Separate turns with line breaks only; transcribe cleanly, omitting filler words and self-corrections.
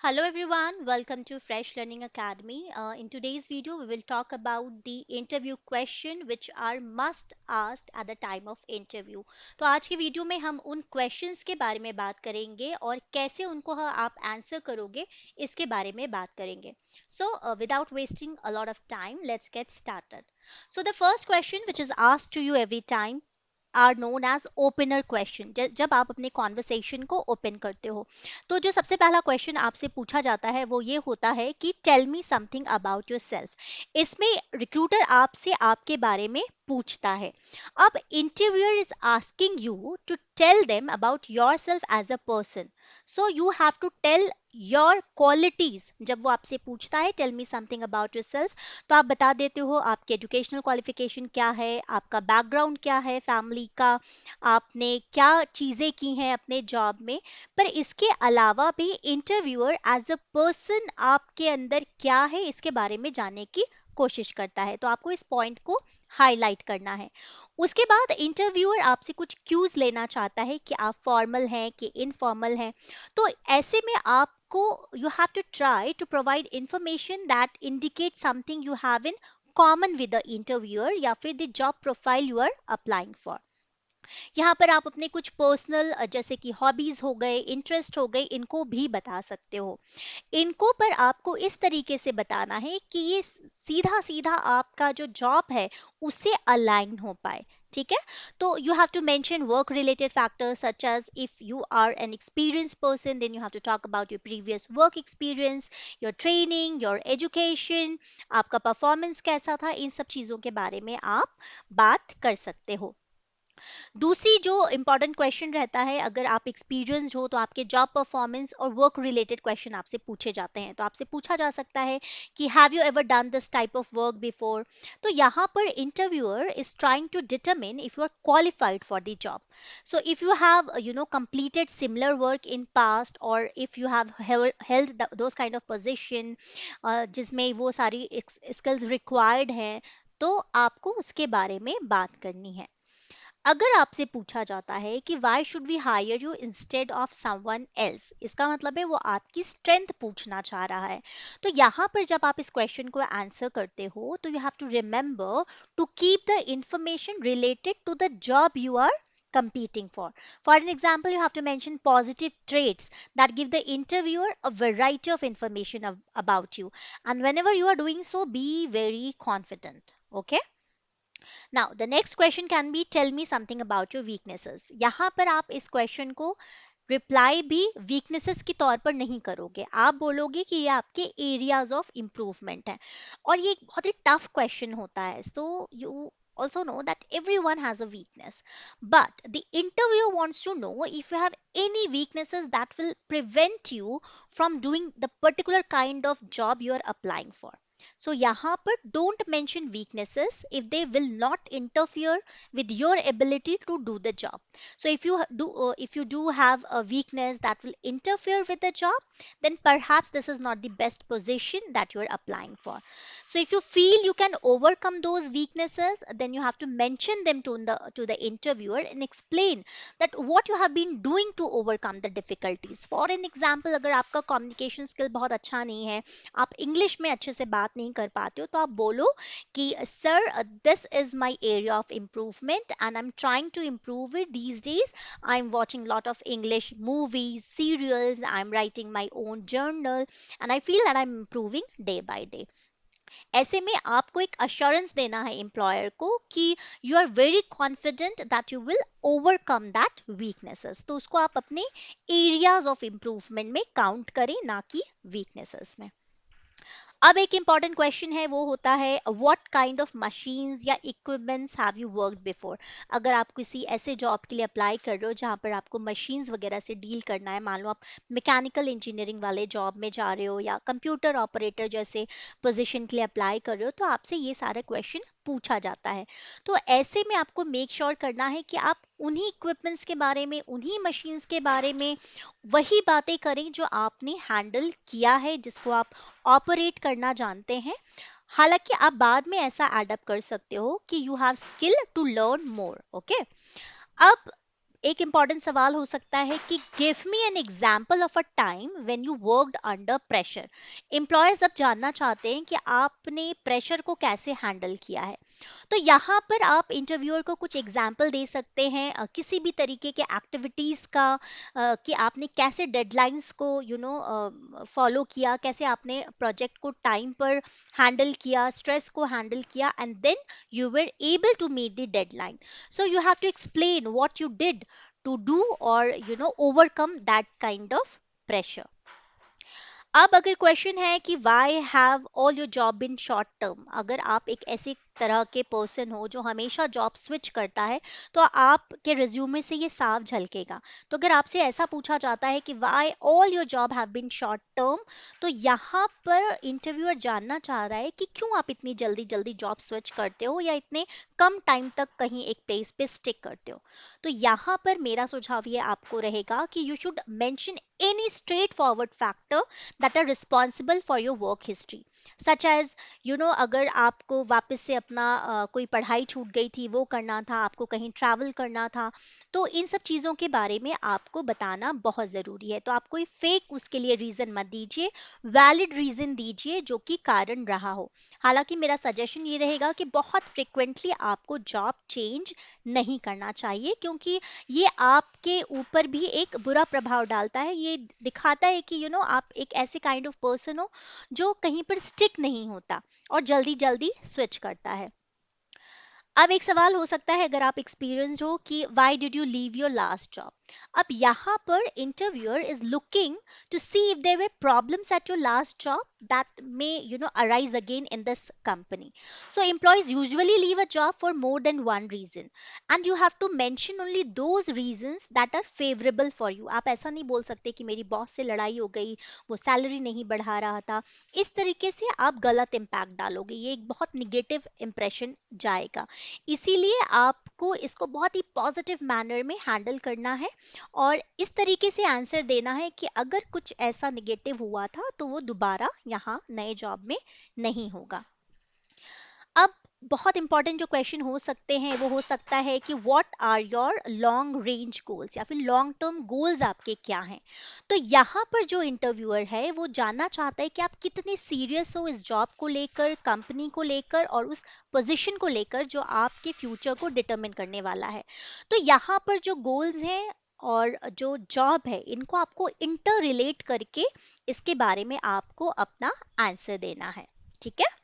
Hello everyone, welcome to Fresh Learning Academy. In today's video, we will talk about the interview question which are must asked at the time of interview. तो आज के video में हम उन questions के बारे में बात करेंगे और कैसे उनको आप आंसर करोगे इसके बारे में बात करेंगे. So without wasting a lot of time, let's get started. So the first question which is asked to you every time are known as opener question. जब आप अपने कॉन्वर्सेशन को ओपन करते हो तो जो सबसे पहला क्वेश्चन आपसे पूछा जाता है वो ये होता है कि tell me something about yourself. इसमें रिक्रूटर आपसे आपके बारे में पूछता है. अब interviewer is asking you to tell them about yourself as a person. So you have to tell your qualities. जब वो आपसे पूछता है tell me something about yourself, तो आप बता देते हो आपके एजुकेशनल क्वालिफिकेशन क्या है, आपका बैकग्राउंड क्या है फैमिली का, आपने क्या चीज़ें की हैं अपने जॉब में. पर इसके अलावा भी इंटरव्यूअर एज अ पर्सन आपके अंदर क्या है इसके बारे में जानने की कोशिश करता है. तो आपको इस पॉइंट को हाईलाइट करना है. उसके बाद इंटरव्यूअर आपसे कुछ क्यूज लेना चाहता है कि आप फॉर्मल हैं कि इनफॉर्मल हैं. तो ऐसे में आपको you have to try to provide information that indicates something you have in common with the interviewer या फिर the job profile you are applying for. यहाँ पर आप अपने कुछ पर्सनल जैसे कि हॉबीज हो गए, इंटरेस्ट हो गए, इनको भी बता सकते हो. इनको पर आपको इस तरीके से बताना है कि ये सीधा सीधा आपका जो जॉब है उससे अलाइन हो पाए. ठीक है. तो you have to mention work related factors such as if you are an experience person then you have to talk about your previous work experience, your training, your education, आपका performance कैसा था. इन सब चीज़ों के बारे में आप बात कर सकते हो. दूसरी जो इम्पॉर्टेंट क्वेश्चन रहता है, अगर आप एक्सपीरियंस्ड हो तो आपके जॉब परफॉर्मेंस और वर्क रिलेटेड क्वेश्चन आपसे पूछे जाते हैं. तो आपसे पूछा जा सकता है कि have you ever done this type of work before. तो यहाँ पर interviewer is trying to determine if you are qualified for the job. So if you have completed similar work in past or if you have held those kind of position जिसमें वो सारी skills required हैं, तो आपको उसके बारे में बात करनी है. अगर आपसे पूछा जाता है कि why should we hire you instead of someone else, इसका मतलब है वो आपकी स्ट्रेंथ पूछना चाह रहा है. तो यहाँ पर जब आप इस क्वेश्चन को आंसर करते हो तो you have to remember to keep the information related to the job you are competing for. For an example, you have to mention positive traits that give the interviewer a variety of information about you. And whenever you are doing so, be very confident. Okay. Now the next question can be tell me something about your weaknesses. यहाँ पर आप इस question को reply भी weaknesses के तौर पर नहीं करोगे, आप बोलोगे कि ये आपके एरियाज ऑफ इम्प्रूवमेंट है. और ये एक बहुत ही टफ क्वेश्चन होता है. So you also know that everyone has a weakness, but the interviewer wants to know if you have any weaknesses that will prevent you from doing the particular kind of job you are applying for. So यहाँ पर don't mention weaknesses if they will not interfere with your ability to do the job. So if you do have a weakness that will interfere with the job, then perhaps this is not the best position that you are applying for. So if you feel you can overcome those weaknesses, then you have to mention them to the interviewer and explain that what you have been doing to overcome the difficulties. For an example, अगर आपका communication skill बहुत अच्छा नहीं है, आप English में अच्छे से बात नहीं कर पाते हो, तो आप बोलो कि sir this is my area of improvement and I am trying to improve it these days. I am watching lot of English movies, serials, I am writing my own journal and I feel that I am improving day by day. ऐसे में आपको एक assurance देना है employer को कि you are very confident that you will overcome that weaknesses. तो उसको आप अपने एरियाज ऑफ इम्प्रूवमेंट में काउंट करें, ना कि वीकनेसेस में. अब एक इम्पॉर्टेंट क्वेश्चन है, वो होता है व्हाट काइंड ऑफ मशीन्स या equipments have you worked before. अगर आप किसी ऐसे जॉब के लिए अप्लाई कर रहे हो जहाँ पर आपको मशीन्स वगैरह से डील करना है, मान लो आप मैकेनिकल इंजीनियरिंग वाले जॉब में जा रहे हो या कंप्यूटर ऑपरेटर जैसे पोजीशन के लिए अप्लाई कर रहे हो, तो आपसे ये सारे क्वेश्चन पूछा जाता है. तो ऐसे में आपको मेक श्योर करना है कि आप उन्हीं इक्विपमेंट्स के बारे में, उन्हीं मशीन्स के बारे में वही बातें करें जो आपने हैंडल किया है, जिसको आप ऑपरेट करना जानते हैं. हालांकि आप बाद में ऐसा एडअप कर सकते हो कि you have skill to learn more. Okay. अब एक इंपॉर्टेंट सवाल हो सकता है कि give me an example of a time when you worked under pressure. Employers अब जानना चाहते हैं कि आपने प्रेशर को कैसे हैंडल किया है। तो यहाँ पर आप इंटरव्यूअर को कुछ एग्जाम्पल दे सकते हैं किसी भी तरीके के एक्टिविटीज़ का, कि आपने कैसे डेडलाइंस को फॉलो किया, कैसे आपने प्रोजेक्ट को टाइम पर हैंडल किया, स्ट्रेस को हैंडल किया, and then you were able to meet the deadline. So you have to explain what you did to do or overcome that kind of pressure. अब अगर क्वेश्चन है कि why have all your job in short term, अगर आप एक ऐसे तरह के पर्सन हो जो हमेशा जॉब स्विच करता है, तो आपके रिज्यूमे से ये साफ झलकेगा। तो अगर आपसे ऐसा पूछा जाता है कि why all your job have been short term, तो यहाँ पर इंटरव्यूअर जानना चाह रहा है कि क्यों आप इतनी जल्दी जल्दी जॉब स्विच करते हो या इतने कम टाइम तक कहीं एक प्लेस पे स्टिक करते हो। तो यहाँ पर मेरा सुझाव ये आपको रहेगा कि you should mention any straight forward factor that are responsible for your work history, such as अगर आपको वापस से अपना कोई पढ़ाई छूट गई थी वो करना था, आपको कहीं ट्रैवल करना था, तो इन सब चीज़ों के बारे में आपको बताना बहुत ज़रूरी है। तो आप कोई फेक उसके लिए रीज़न मत दीजिए, वैलिड रीज़न दीजिए जो कि कारण रहा हो। हालांकि मेरा सजेशन ये रहेगा कि बहुत फ्रिक्वेंटली आपको जॉब चेंज नहीं करना चाहिए, क्योंकि ये आपके ऊपर भी एक बुरा प्रभाव डालता है। ये दिखाता है कि आप एक ऐसे काइंड ऑफ पर्सन हो जो कहीं पर स्टिक नहीं होता और जल्दी जल्दी स्विच करता है। अब एक सवाल हो सकता है अगर आप एक्सपीरियंस हो कि why did you leave your last job. अब यहाँ पर interviewer is looking to see if there were problems at your last job that may arise again in this company. So employees usually leave a job for more than one reason, and you have to mention only those reasons that are favourable for you. आप ऐसा नहीं बोल सकते कि मेरी boss से लड़ाई हो गई, वो सैलरी नहीं बढ़ा रहा था। इस तरीके से आप गलत इम्पैक्ट डालोगे, ये एक बहुत निगेटिव इंप्रेशन जाएगा। इसीलिए आपको इसको बहुत ही पॉजिटिव मैनर में हैंडल करना है और इस तरीके से आंसर देना है कि अगर कुछ ऐसा निगेटिव हुआ था तो वो दोबारा यहाँ नए जॉब में नहीं होगा। अब बहुत इंपॉर्टेंट जो क्वेश्चन हो सकते हैं वो हो सकता है कि what are your long range goals, या फिर लॉन्ग टर्म गोल्स आपके क्या हैं। तो यहाँ पर जो इंटरव्यूअर है वो जानना चाहता है कि आप कितने सीरियस हो इस जॉब को लेकर, कंपनी को लेकर और उस पोजीशन को लेकर जो आपके फ्यूचर को डिटरमिन करने वाला है। तो यहाँ पर जो गोल्स हैं और जो जॉब है इनको आपको इंटर रिलेट करके इसके बारे में आपको अपना आंसर देना है। ठीक है।